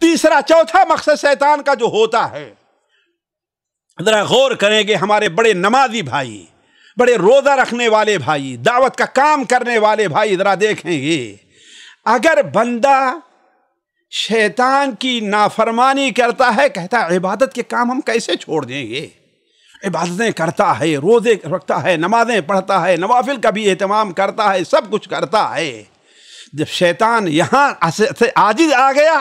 تیسرا چوتھا مقصد شیطان کا جو ہوتا ہے، ذرا غور کریں گے ہمارے بڑے نمازی بھائی، بڑے روزہ رکھنے والے بھائی، دعوت کا کام کرنے والے بھائی ذرا دیکھیں گے، اگر بندہ شیطان کی نافرمانی کرتا ہے، کہتا ہے عبادت کے کام ہم کیسے چھوڑ دیں گے، عبادتیں کرتا ہے، روزے رکھتا ہے، نمازیں پڑھتا ہے، نوافل کا بھی اہتمام کرتا ہے، سب کچھ کرتا ہے، جب شیطان یہاں سے عاجز آ گیا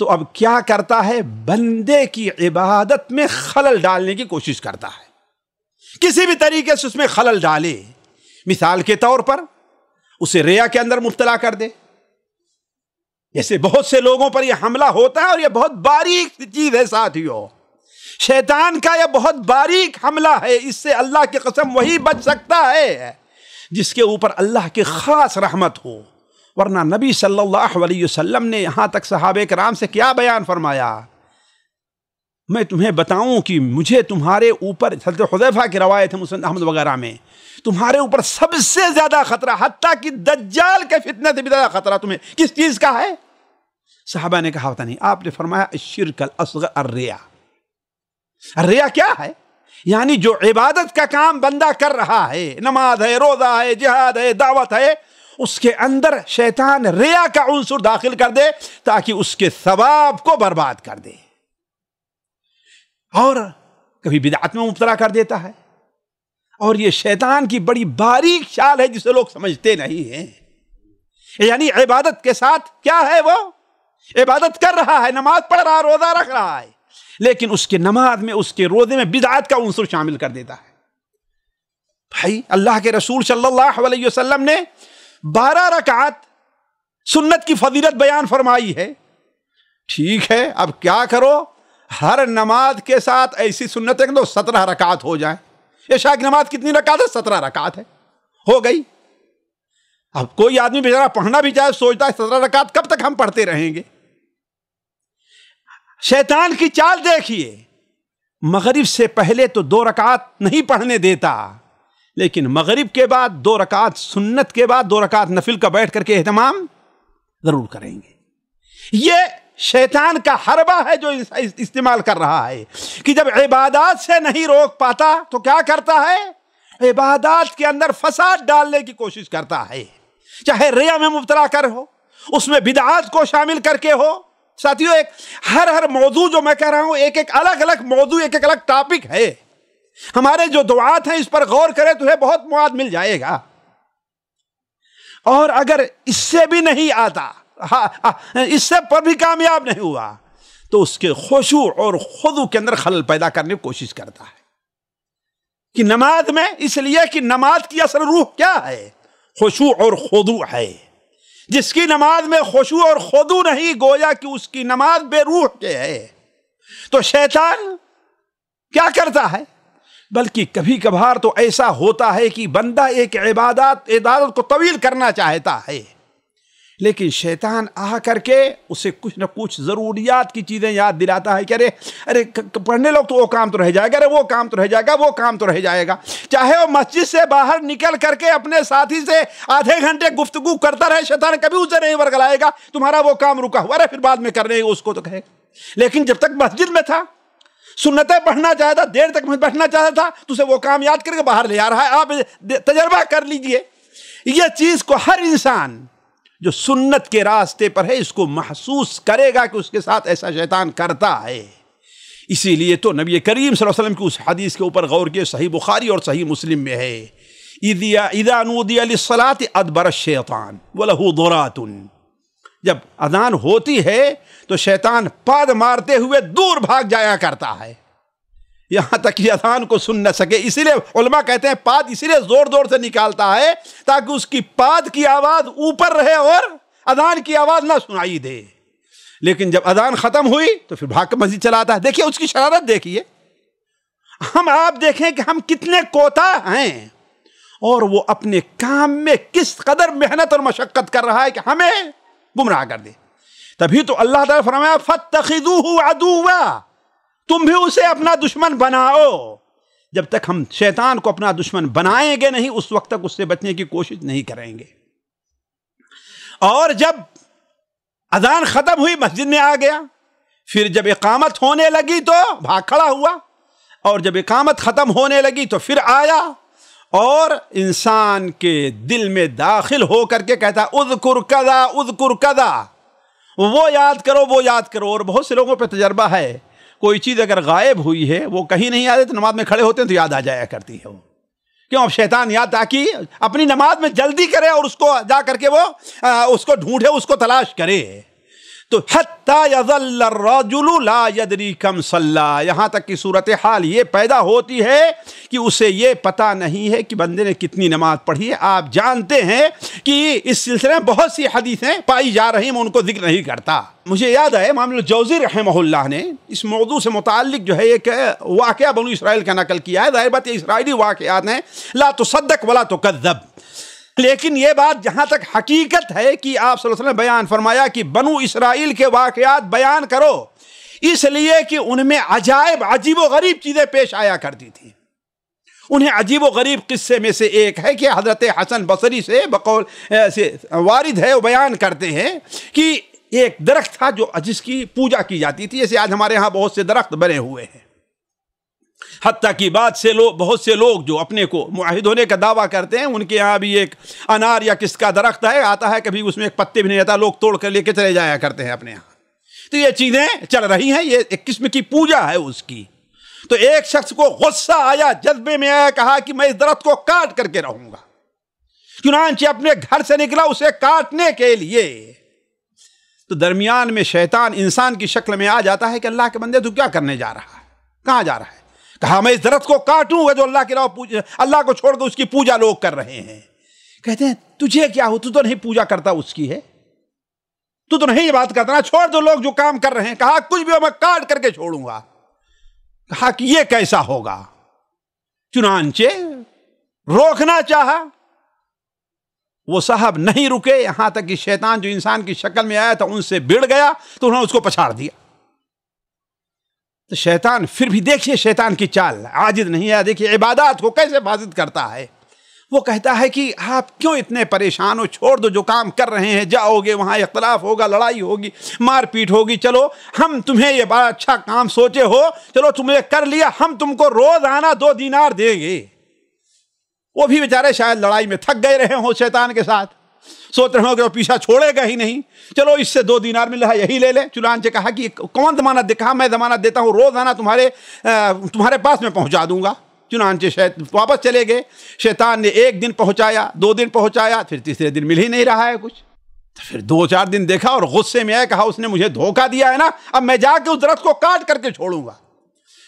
تو اب کیا کرتا ہے، بندے کی عبادت میں خلل ڈالنے کی کوشش کرتا ہے، کسی بھی طریقے سے اس میں خلل ڈالے۔ مثال کے طور پر اسے ریا کے اندر مبتلا کر دے، جیسے بہت سے لوگوں پر یہ حملہ ہوتا ہے، اور یہ بہت باریک چیز ہے ساتھیوں، شیطان کا یہ بہت باریک حملہ ہے، اس سے اللہ کی قسم وہی بچ سکتا ہے جس کے اوپر اللہ کی خاص رحمت ہو، ورنہ نبی صلی اللہ علیہ وسلم نے یہاں تک صحابہ کرام سے کیا بیان فرمایا، میں تمہیں بتاؤں کہ مجھے تمہارے اوپر، حضرت حذیفہ کی روایت ہے مسند احمد وغیرہ میں، تمہارے اوپر سب سے زیادہ خطرہ، حتیٰ کہ دجال کے فتنہ سے بھی زیادہ خطرہ تمہیں کس چیز کا ہے؟ صحابہ نے کہا پتہ نہیں، آپ نے فرمایا الشرک الاصغر الریا۔ الریا کیا ہے؟ یعنی جو عبادت کا کام بندہ کر رہا ہے، نماز ہے، روزہ ہے، جہاد ہے، دعوت ہے، اس کے اندر شیطان ریا کا عنصر داخل کر دے تاکہ اس کے ثواب کو برباد کر دے، اور کبھی بدعت میں مبتلا کر دیتا ہے، اور یہ شیطان کی بڑی باریک چال ہے جسے لوگ سمجھتے نہیں ہیں۔ یعنی عبادت کے ساتھ کیا ہے، وہ عبادت کر رہا ہے، نماز پڑھ رہا ہے، روزہ رکھ رہا ہے، لیکن اس کے نماز میں، اس کے روزے میں بدعت کا عنصر شامل کر دیتا ہے۔ بھائی اللہ کے رسول صلی اللہ علیہ وسلم نے 12 رکعت سنت کی فضیلت بیان فرمائی ہے، ٹھیک ہے، اب کیا کرو، ہر نماز کے ساتھ ایسی سنت ہے کہ 17 رکعت ہو جائیں۔ عشاء کی نماز کتنی رکعت ہے؟ 17 رکعت ہے، ہو گئی۔ اب کوئی آدمی بیچارہ پڑھنا بھی چاہے، سوچتا ہے 17 رکعت کب تک ہم پڑھتے رہیں گے۔ شیطان کی چال دیکھیے، مغرب سے پہلے تو 2 رکعت نہیں پڑھنے دیتا، لیکن مغرب کے بعد 2 رکعت سنت کے بعد 2 رکعت نفل کا بیٹھ کر کے اہتمام ضرور کریں گے۔ یہ شیطان کا حربہ ہے جو استعمال کر رہا ہے کہ جب عبادات سے نہیں روک پاتا تو کیا کرتا ہے، عبادات کے اندر فساد ڈالنے کی کوشش کرتا ہے، چاہے ریا میں مبتلا کر ہو، اس میں بدعات کو شامل کر کے ہو۔ ساتھیو، ایک ہر موضوع جو میں کہہ رہا ہوں، ایک الگ الگ موضوع، ایک الگ ٹاپک ہے، ہمارے جو دعات ہیں اس پر غور کریں تو ہے بہت مواد مل جائے گا، اور اگر اس سے بھی نہیں آتا، اس سے پر بھی کامیاب نہیں ہوا تو اس کے خشوع اور خضوع کے اندر خلل پیدا کرنے کی کوشش کرتا ہے کہ نماز میں، اس لیے کہ نماز کی اصل روح کیا ہے، خشوع اور خضوع ہے۔ جس کی نماز میں خشوع اور خضوع نہیں، گویا کہ اس کی نماز بے روح کے ہے۔ تو شیطان کیا کرتا ہے، بلکہ کبھی کبھار تو ایسا ہوتا ہے کہ بندہ ایک عبادت کو طویل کرنا چاہتا ہے، لیکن شیطان آ کر کے اسے کچھ نہ کچھ ضروریات کی چیزیں یاد دلاتا ہے کہ ارے پڑھنے لوگ تو وہ کام تو رہ جائے گا، ارے وہ کام تو رہ جائے گا، وہ کام تو رہ جائے گا، چاہے وہ مسجد سے باہر نکل کر کے اپنے ساتھی سے آدھے گھنٹے گفتگو کرتا رہے، شیطان کبھی اسے نہیں ورگلائے گا تمہارا وہ کام رکا ہوا ہے، پھر بعد میں کرنے اس کو تو کہے گا۔ لیکن جب تک مسجد میں تھا، سنتیں پڑھنا چاہتا تھا، دیر تک بیٹھنا چاہتا تھا، تو اسے وہ کام یاد کر کے باہر لے آ رہا ہے۔ آپ تجربہ کر لیجئے، یہ چیز کو ہر انسان جو سنت کے راستے پر ہے اس کو محسوس کرے گا کہ اس کے ساتھ ایسا شیطان کرتا ہے۔ اسی لیے تو نبی کریم صلی اللہ علیہ وسلم کی اس حدیث کے اوپر غور کیے، صحیح بخاری اور صحیح مسلم میں ہے، اذا نودی للصلاۃ ادبر الشیطان وله ضرات، جب اذان ہوتی ہے تو شیطان پاد مارتے ہوئے دور بھاگ جایا کرتا ہے، یہاں تک کہ اذان کو سن نہ سکے۔ اسی لیے علماء کہتے ہیں پاد اسی لیے زور زور سے نکالتا ہے تاکہ اس کی پاد کی آواز اوپر رہے اور اذان کی آواز نہ سنائی دے، لیکن جب اذان ختم ہوئی تو پھر بھاگ کر مسجد چلا آتا ہے۔ دیکھیے اس کی شرارت، دیکھیے آپ دیکھیں کہ ہم کتنے کوتاہ ہیں، اور وہ اپنے کام میں کس قدر محنت اور مشقت کر رہا ہے کہ ہمیں گمراہ کر دے۔ تبھی تو اللہ تعالیٰ فرمایا فَاتَّخِذُوهُ عَدُوًّا، تم بھی اسے اپنا دشمن بناؤ۔ جب تک ہم شیطان کو اپنا دشمن بنائیں گے نہیں، اس وقت تک اس سے بچنے کی کوشش نہیں کریں گے۔ اور جب اذان ختم ہوئی، مسجد میں آ گیا، پھر جب اقامت ہونے لگی تو بھاگ کھڑا ہوا، اور جب اقامت ختم ہونے لگی تو پھر آیا اور انسان کے دل میں داخل ہو کر کے کہتا اذکر کذا اذکر کذا، وہ یاد کرو وہ یاد کرو۔ اور بہت سے لوگوں پہ تجربہ ہے، کوئی چیز اگر غائب ہوئی ہے وہ کہیں نہیں آتے تو نماز میں کھڑے ہوتے ہیں تو یاد آ جایا کرتی ہے وہ، کیوں؟ اب شیطان یاد تاکہ اپنی نماز میں جلدی کرے اور اس کو جا کر کے وہ اس کو ڈھونڈے، اس کو تلاش کرے۔ تو حتی یظل الرجل لا یدری کم صلی، یہاں تک کہ صورتحال یہ پیدا ہوتی ہے کہ اسے یہ پتہ نہیں ہے کہ بندے نے کتنی نماز پڑھی ہے۔ آپ جانتے ہیں کہ اس سلسلے میں بہت سی حدیثیں پائی جا رہی ہیں، میں ان کو ذکر نہیں کرتا۔ مجھے یاد ہے امام الجوزی رحمہ اللہ نے اس موضوع سے متعلق جو ہے ایک واقعہ بنو اسرائیل کا نقل کیا ہے۔ ظاہر بات یہ اسرائیلی واقعات ہیں، لا تصدق ولا تکذب، لیکن یہ بات جہاں تک حقیقت ہے کہ آپ صلی اللہ علیہ وسلم نے بیان فرمایا کہ بنو اسرائیل کے واقعات بیان کرو، اس لیے کہ ان میں عجیب و غریب چیزیں پیش آیا کرتی تھیں۔ انہیں عجیب و غریب قصے میں سے ایک ہے کہ حضرت حسن بصری سے بقول سے وارد ہے، وہ بیان کرتے ہیں کہ ایک درخت تھا جس کی پوجا کی جاتی تھی، جیسے آج ہمارے ہاں بہت سے درخت بنے ہوئے ہیں، حتیٰ کہ بہت سے لوگ جو اپنے کو معاہد ہونے کا دعویٰ کرتے ہیں، ان کے یہاں بھی ایک انار یا کس کا درخت ہے، آتا ہے کبھی اس میں ایک پتے بھی نہیں رہتا، لوگ توڑ کر لے کے چلے جایا کرتے ہیں اپنے یہاں۔ تو یہ چیزیں چل رہی ہیں، یہ ایک قسم کی پوجا ہے اس کی۔ تو ایک شخص کو غصہ آیا، جذبے میں آیا، کہا کہ میں اس درخت کو کاٹ کر کے رہوں گا، چنانچہ اپنے گھر سے نکلا اسے کاٹنے کے لیے۔ تو درمیان میں شیطان انسان کی شکل میں آ جاتا ہے کہ اللہ کے بندے تو کیا کرنے جا رہا ہے، کہاں جا رہا ہے؟ کہا میں اس درخت کو کاٹوں گا جو اللہ کے علاوہ اللہ کو چھوڑ کر اس کی پوجا لوگ کر رہے ہیں۔ کہتے ہیں تجھے کیا ہو، تو نہیں پوجا کرتا اس کی ہے، تو نہیں یہ بات کرتا نا، چھوڑ دو لوگ جو کام کر رہے ہیں۔ کہا کچھ بھی ہو میں کاٹ کر کے چھوڑوں گا۔ کہا کہ یہ کیسا ہوگا؟ چنانچہ روکنا چاہا، وہ صاحب نہیں رکے، یہاں تک کہ شیطان جو انسان کی شکل میں آیا تھا ان سے بڑھ گیا تو انہوں نے اس کو پچھاڑ دیا۔ تو شیطان پھر بھی دیکھیے شیطان کی چال عاجز نہیں ہے، دیکھیے عبادات کو کیسے حفاظت کرتا ہے۔ وہ کہتا ہے کہ آپ کیوں اتنے پریشان ہو، چھوڑ دو جو کام کر رہے ہیں، جاؤ گے وہاں اختلاف ہوگا، لڑائی ہوگی، مار پیٹ ہوگی، چلو ہم تمہیں یہ بڑا اچھا کام سوچے ہو، چلو تم نے کر لیا، ہم تم کو روزانہ 2 دینار دیں گے۔ وہ بھی بیچارے شاید لڑائی میں تھک گئے رہے ہوں شیطان کے ساتھ، سوچ رہے ہو کہ وہ پیچھا چھوڑے گا ہی نہیں، چلو اس سے 2 دینار مل رہا ہے یہی لے لے۔ چنانچہ کہا کہ کون ضمانت دے؟ کہا میں ضمانت دیتا ہوں، روزانہ تمہارے پاس میں پہنچا دوں گا۔ چنانچہ واپس چلے گئے، شیطان نے 1 دن پہنچایا، 2 دن پہنچایا، پھر تیسرے دن مل ہی نہیں رہا ہے کچھ۔ پھر 2-4 دن دیکھا اور غصے میں آیا، کہا اس نے مجھے دھوکہ دیا ہے نا، اب میں جا کے اس درخت کو کاٹ کر کے چھوڑوں گا۔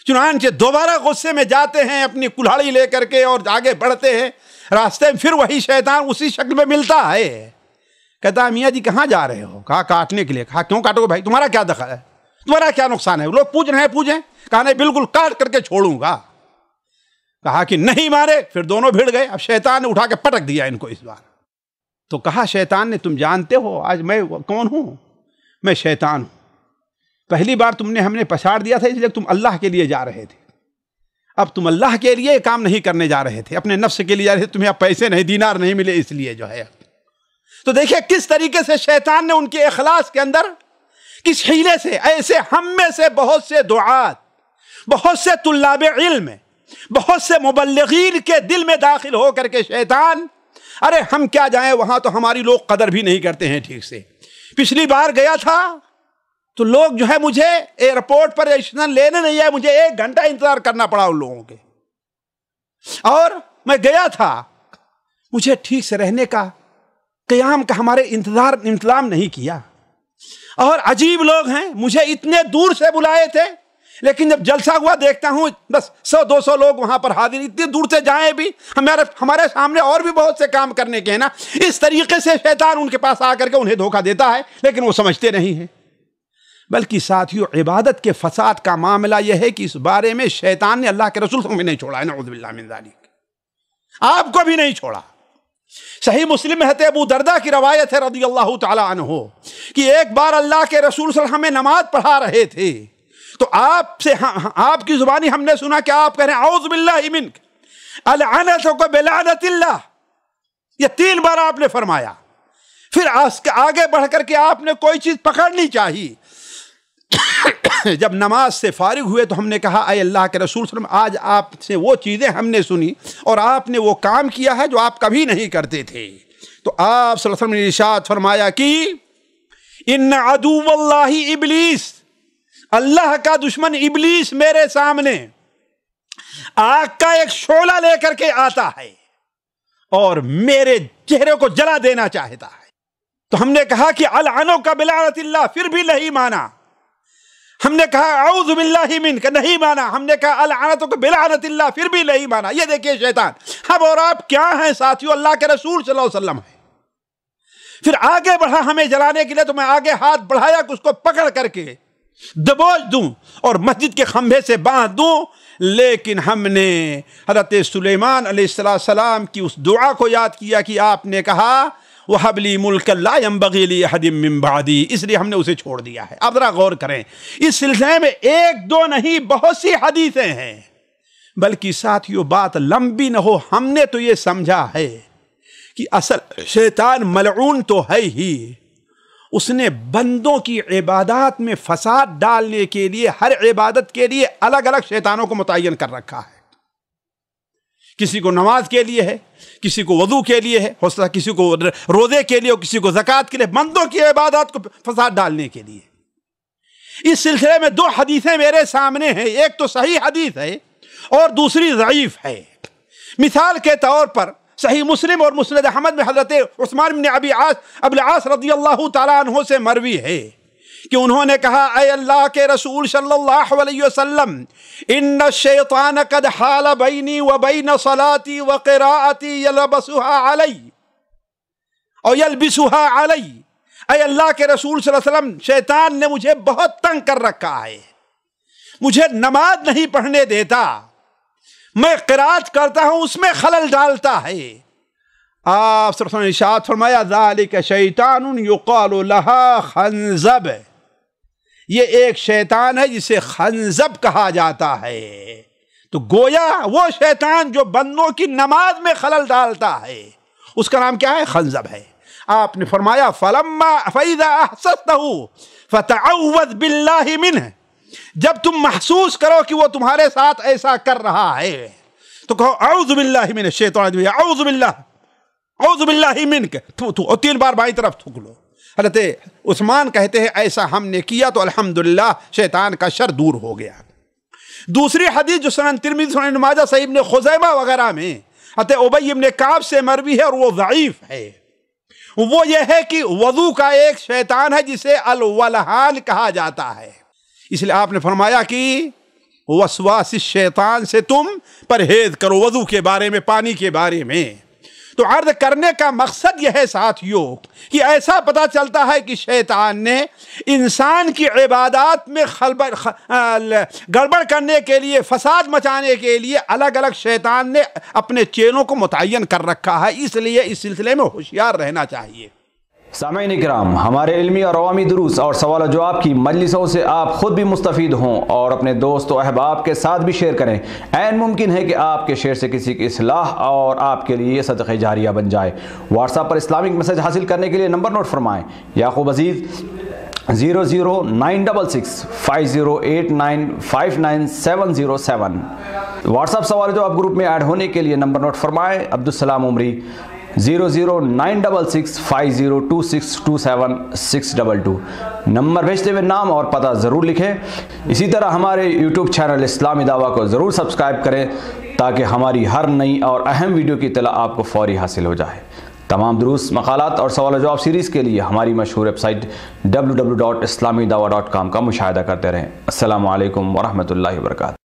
چنانچہ دوبارہ غصے میں جاتے ہیں اپنی کلہاڑی لے کر کے اور آگے بڑھتے ہیں، راستے میں پھر وہی شیطان اسی شکل میں ملتا ہے۔ کہتا میاں جی کہاں جا رہے ہو؟ کہا کاٹنے کے لیے۔ کہا کیوں کاٹو گے بھائی، تمہارا کیا دخل ہے، تمہارا کیا نقصان ہے؟ لوگ پوچھ رہے ہیں، پوچھیں۔ کہا نہیں بالکل کاٹ کر کے چھوڑوں گا۔ کہا کہ نہیں مارے، پھر دونوں بھیڑ گئے۔ اب شیطان نے اٹھا کے پٹک دیا ان کو اس بار۔ تو کہا شیطان نے تم جانتے ہو آج میں کون ہوں؟ میں شیطان ہوں۔ پہلی بار تم نے ہم نے پچھاڑ دیا تھا اس لیے تم اللہ کے لیے جا رہے تھے، اب تم اللہ کے لیے یہ کام نہیں کرنے جا رہے تھے، اپنے نفس کے لیے جا رہے تھے، تمہیں اب پیسے نہیں دینار نہیں ملے اس لیے جو ہے۔ تو دیکھیں کس طریقے سے شیطان نے ان کے اخلاص کے اندر کس حیلے سے، ایسے ہم میں سے بہت سے دعات، بہت سے طلاب علم، بہت سے مبلغین کے دل میں داخل ہو کر کے شیطان، ارے ہم کیا جائیں وہاں تو ہماری لوگ قدر بھی نہیں کرتے ہیں ٹھیک سے۔ پچھلی بار گیا تھا تو لوگ جو ہے مجھے ایئرپورٹ پر اسٹیشن لینے نہیں آئے، مجھے 1 گھنٹہ انتظار کرنا پڑا ان لوگوں کے، اور میں گیا تھا مجھے ٹھیک سے رہنے کا قیام کا ہمارے انتظام نہیں کیا، اور عجیب لوگ ہیں، مجھے اتنے دور سے بلائے تھے لیکن جب جلسہ ہوا دیکھتا ہوں بس 100-200 لوگ وہاں پر حاضر، اتنی دور سے جائیں بھی ہمارے سامنے اور بھی بہت سے کام کرنے کے ہیں نا۔ اس طریقے سے شیطان ان کے پاس آ کر کے انہیں دھوکہ دیتا ہے، لیکن وہ سمجھتے نہیں ہیں۔ بلکہ ساتھیوں عبادت کے فساد کا معاملہ یہ ہے کہ اس بارے میں شیطان نے اللہ کے رسول کو بھی نہیں چھوڑا ہے، نعوذ باللہ من ذالک، آپ کو بھی نہیں چھوڑا۔ صحیح مسلم میں ابو دردہ کی روایت ہے رضی اللہ تعالی عنہ کہ ایک بار اللہ کے رسول صلی اللہ علیہ وسلم ہمیں نماز پڑھا رہے تھے تو آپ کی زبانی ہم نے سنا کہ آپ کہہ رہے ہیں اعوذ باللہ منک العنتک بلعنت اللہ، یہ 3 بار آپ نے فرمایا۔ پھر آگے بڑھ کر کے آپ نے کوئی چیز پکڑنی چاہیے جب نماز سے فارغ ہوئے تو ہم نے کہا اے اللہ کے رسول صلی اللہ علیہ وسلم، آج آپ سے وہ چیزیں ہم نے سنی اور آپ نے وہ کام کیا ہے جو آپ کبھی نہیں کرتے تھے۔ تو آپ صلی اللہ علیہ وسلم نے ارشاد فرمایا کہ ان عدو اللہ ابلیس، اللہ کا دشمن ابلیس میرے سامنے آگ کا ایک شعلہ لے کر کے آتا ہے اور میرے چہرے کو جلا دینا چاہتا ہے۔ تو ہم نے کہا کہ العنو کا بلعنت اللہ، پھر بھی نہیں مانا۔ ہم نے کہا اعوذ باللہ منک، نہیں مانا۔ ہم نے کہا العنتک بلعنت اللہ، پھر بھی نہیں مانا۔ یہ دیکھیے شیطان، ہم اور آپ کیا ہیں ساتھیو؟ اللہ کے رسول صلی اللہ علیہ وسلم ہے۔ پھر آگے بڑھا ہمیں جلانے کے لیے، تو میں آگے ہاتھ بڑھایا کہ اس کو پکڑ کر کے دبوچ دوں اور مسجد کے کھمبے سے باندھ دوں، لیکن ہم نے حضرت سلیمان علیہ السلام کی اس دعا کو یاد کیا کہ آپ نے کہا وَهَبْ لِي مُلْكًا لَا يَنبَغِي لِأَحَدٍ مِّن بَعْدِي، اس لیے ہم نے اسے چھوڑ دیا ہے۔ اب ذرا غور کریں، اس سلسلے میں ایک دو نہیں بہت سی حدیثیں ہیں، بلکہ ساتھیوں بات لمبی نہ ہو، ہم نے تو یہ سمجھا ہے کہ اصل شیطان ملعون تو ہے ہی، اس نے بندوں کی عبادات میں فساد ڈالنے کے لیے ہر عبادت کے لیے الگ الگ شیطانوں کو متعین کر رکھا ہے۔ کسی کو نماز کے لیے ہے، کسی کو وضو کے لیے ہے، ہو سکتا کسی کو روزے کے لیے، کسی کو زکوٰۃ کے لیے، بندوں کی عبادات کو فساد ڈالنے کے لیے۔ اس سلسلے میں دو حدیثیں میرے سامنے ہیں، ایک تو صحیح حدیث ہے اور دوسری ضعیف ہے۔ مثال کے طور پر صحیح مسلم اور مسند احمد میں حضرت عثمان بن ابی العاص رضی اللہ تعالیٰ عنہ سے مروی ہے کہ انہوں نے کہا اے اللہ کے رسول صلی اللہ علیہ وسلم، ان الشیطان قد حال بینی و بین صلاتی و قراءتی یلبسها علی اور یلبسها علی۔ اے اللہ کے رسول صلی اللہ علیہ وسلم، شیطان نے مجھے بہت تنگ کر رکھا ہے، مجھے نماز نہیں پڑھنے دیتا، میں قرات کرتا ہوں اس میں خلل ڈالتا ہے۔ آپ صلی اللہ علیہ وسلم نے ارشاد فرمایا ذالک شیطان یقال لها خنزب، یہ ایک شیطان ہے جسے خنزب کہا جاتا ہے۔ تو گویا وہ شیطان جو بندوں کی نماز میں خلل ڈالتا ہے اس کا نام کیا ہے؟ خنزب ہے۔ آپ نے فرمایا فَإِذَا أَحْسَسْتَهُ فَتَعَوَّذْ بِاللَّهِ مِنْهُ، جب تم محسوس کرو کہ وہ تمہارے ساتھ ایسا کر رہا ہے تو کہو اعوذ باللہ من الشیطان الرجیم، اعوذ باللہ منک، اور 3 بار بائیں طرف تھوک لو۔ حضرت عثمان کہتے ہیں ایسا ہم نے کیا تو الحمدللہ شیطان کا شر دور ہو گیا۔ دوسری حدیث جو سنن ترمذی، سنن ابن ماجہ، صحیح ابن خزیمہ وغیرہ میں حضرت ابی بن کعب سے مروی ہے اور وہ ضعیف ہے۔ وہ یہ ہے کہ وضو کا ایک شیطان ہے جسے الولہان کہا جاتا ہے، اس لیے آپ نے فرمایا کہ وسواس الشیطان سے تم پرہیز کرو، وضو کے بارے میں، پانی کے بارے میں۔ تو عرض کرنے کا مقصد یہ ہے ساتھیوں کہ ایسا پتہ چلتا ہے کہ شیطان نے انسان کی عبادات میں گڑبڑ کرنے کے لیے، فساد مچانے کے لیے الگ الگ شیطان نے اپنے چیلوں کو متعین کر رکھا ہے، اس لیے اس سلسلے میں ہوشیار رہنا چاہیے۔ سامعین اکرام، ہمارے علمی اور عوامی دروس اور سوال و جواب کی مجلسوں سے آپ خود بھی مستفید ہوں اور اپنے دوست و احباب کے ساتھ بھی شیئر کریں۔ عین ممکن ہے کہ آپ کے شیئر سے کسی کی اصلاح اور آپ کے لیے صدقہ جاریہ بن جائے۔ واٹس ایپ پر اسلامک میسج حاصل کرنے کے لیے نمبر نوٹ فرمائیں: یعقوب عزیز 00966 5089 59707۔ واٹس ایپ سوال جو آپ گروپ میں ایڈ ہونے کے لیے نمبر نوٹ فرمائیں: عبدالسلام عمری 00966 502627 622۔ نمبر بھیجتے ہوئے نام اور پتہ ضرور لکھیں۔ اسی طرح ہمارے یوٹیوب چینل اسلامی دعویٰ کو ضرور سبسکرائب کریں تاکہ ہماری ہر نئی اور اہم ویڈیو کی اطلاع آپ کو فوری حاصل ہو جائے۔ تمام دروس، مقالات اور سوال و جواب سیریز کے لیے ہماری مشہور ویب سائٹ www.islamidawah.com کا مشاہدہ کرتے رہیں۔ السلام علیکم ورحمۃ اللہ وبرکاتہ۔